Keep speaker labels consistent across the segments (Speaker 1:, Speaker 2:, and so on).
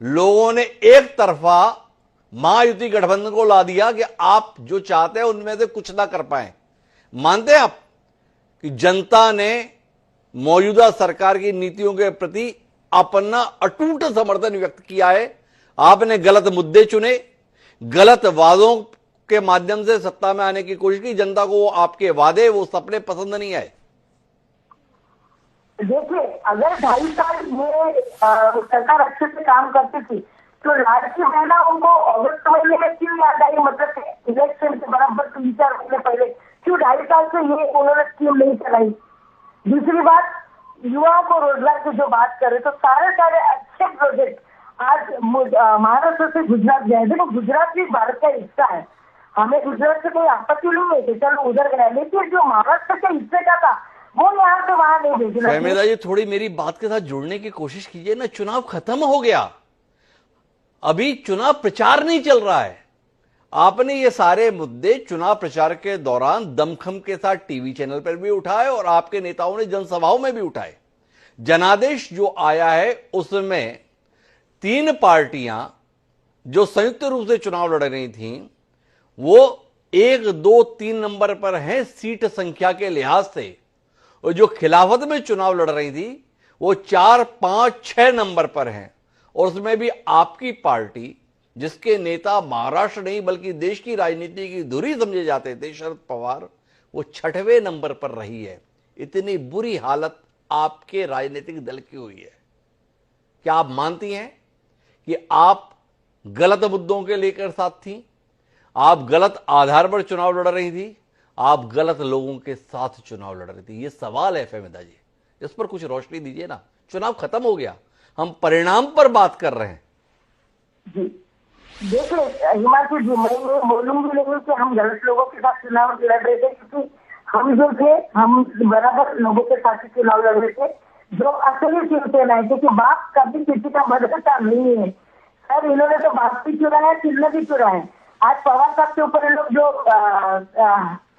Speaker 1: लोगों ने एक तरफा महायुति गठबंधन को ला दिया कि आप जो चाहते हैं उनमें से कुछ ना कर पाए। मानते हैं आप कि जनता ने मौजूदा सरकार की नीतियों के प्रति अपना अटूट समर्थन व्यक्त किया है। आपने गलत मुद्दे चुने, गलत वादों के माध्यम से सत्ता में आने की कोशिश की, जनता को वो आपके वादे, वो सपने पसंद नहीं आए।
Speaker 2: देखिए, अगर 2.5 साल ये सरकार अच्छे से काम करती थी तो राष्ट्रीय महिला उनको अगस्त महीने में क्यों याद आई? मतलब इलेक्शन के बराबर 3-4 महीने पहले क्यों 2.5 साल से ये उन्होंने स्कीम नहीं चलाई? दूसरी बात, युवाओं को रोजगार की जो बात करें तो सारे अच्छे प्रोजेक्ट आज महाराष्ट्र से गुजरात गए। देखो, गुजरात भी भारत का हिस्सा है, हमें गुजरात से कोई आपत्ति नहीं है कि चलो उधर गया, लेकिन जो महाराष्ट्र के हिस्से का था वो यहाँ से वहां नहीं भेजना।
Speaker 1: फहमीदा जी, थोड़ी मेरी बात के साथ जुड़ने की कोशिश कीजिए ना। चुनाव खत्म हो गया, अभी चुनाव प्रचार नहीं चल रहा है। आपने ये सारे मुद्दे चुनाव प्रचार के दौरान दमखम के साथ टीवी चैनल पर भी उठाए और आपके नेताओं ने जनसभाओं में भी उठाए। जनादेश जो आया है उसमें 3 पार्टियां जो संयुक्त रूप से चुनाव लड़ रही थीं वो 1, 2, 3 नंबर पर हैं सीट संख्या के लिहाज से, और जो खिलाफत में चुनाव लड़ रही थी वो 4, 5, 6 नंबर पर हैं। और उसमें भी आपकी पार्टी, जिसके नेता महाराष्ट्र नहीं बल्कि देश की राजनीति की धुरी समझे जाते थे, शरद पवार, वो 6वें नंबर पर रही है। इतनी बुरी हालत आपके राजनीतिक दल की हुई है। क्या आप मानती हैं कि आप गलत मुद्दों के लेकर साथ थी, आप गलत आधार पर चुनाव लड़ रही थी, आप गलत लोगों के साथ चुनाव लड़ रही थी? ये सवाल है फहमीदा जी, इस पर कुछ रोशनी दीजिए ना। चुनाव खत्म हो गया, हम परिणाम पर बात कर रहे हैं।
Speaker 2: जी देखिए हिमांशु जी, मैं बोलूंगी नहीं कि हम गलत लोगों के साथ चुनाव लड़ रहे थे, क्योंकि हम जो थे हम बराबर लोगों के साथ चुनाव लड़ रहे थे जो असली शिवसेना है। क्योंकि बाप कभी किसी का बदलता नहीं है सर। इन्होंने तो बाप भी चुरा है, चिन्ह भी चुरा है। आज पवार साहब के ऊपर लोग जो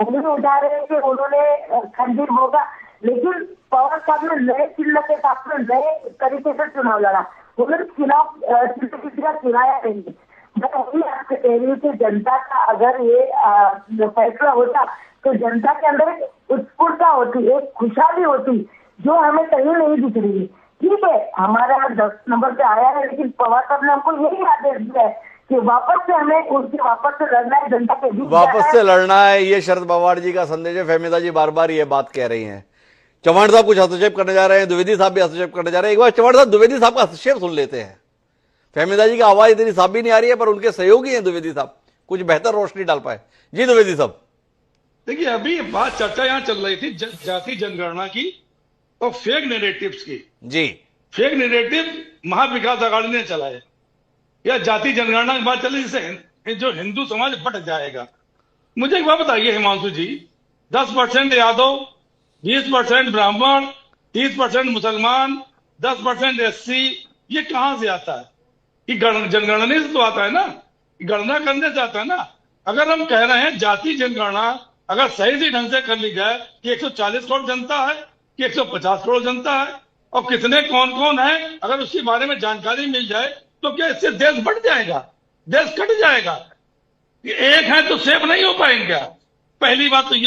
Speaker 2: उंगली उठा रहे हैं कि उन्होंने खंजीर होगा, लेकिन पवार साहब ने नए चिन्ह के साथ में नए तरीके से चुनाव लड़ा। उन्होंने चुनाव किसी का चुराया नहीं। मैं वही आपसे कह रही हूँ कि जनता का अगर ये फैसला होता तो जनता के अंदर एक उत्स्फूर्ता होती, एक खुशहाली होती जो हमें कहीं नहीं दिख रही है। ठीक है, हमारा 10 नंबर पे आया है, लेकिन पवार साहब ने हमको यही आदेश दिया है कि वापस से हमें उससे वापस से लड़ना है, जनता के बीच
Speaker 1: वापस से लड़ना है। ये शरद पवार जी का संदेश है। फहमीदा जी बार बार ये बात कह रही हैं। चव्हाण साहब कुछ हस्तक्षेप करने जा रहे हैं, द्विवेदी साहब भी हस्तक्षेप करने जा रहे हैं। एक बार चव्हाण साहब द्विवेदी साहब का हस्तक्षेप सुन लेते हैं। फहमीदा जी की आवाज इतनी साफ भी नहीं आ रही है, पर उनके सहयोगी हैं द्विवेदी साहब, कुछ बेहतर रोशनी डाल पाए। जी द्विवेदी साहब।
Speaker 3: देखिए, अभी बात चर्चा यहाँ चल रही थी जाति जनगणना की और फेक नैरेटिव्स की।
Speaker 1: जी,
Speaker 3: फेक नैरेटिव महाविकास अघाड़ी ने चलाए या जाति जनगणना की बात चली जिससे जो हिंदू समाज बट जाएगा। मुझे एक बात बताइए हिमांशु जी, 10% यादव, 20% ब्राह्मण, 30% मुसलमान, 10% SC, ये कहां से आता है? कि जनगणना से तो आता है ना, गणना करने से आता है ना। अगर हम कह रहे हैं जाति जनगणना अगर सही से ढंग से कर ली जाए कि 140 करोड़ जनता है कि 150 करोड़ जनता है और कितने कौन कौन है, अगर उसके बारे में जानकारी मिल जाए तो क्या इससे देश बढ़ जाएगा? देश कट जाएगा? एक है तो सेफ नहीं हो पाएंगे। पहली बात तो ये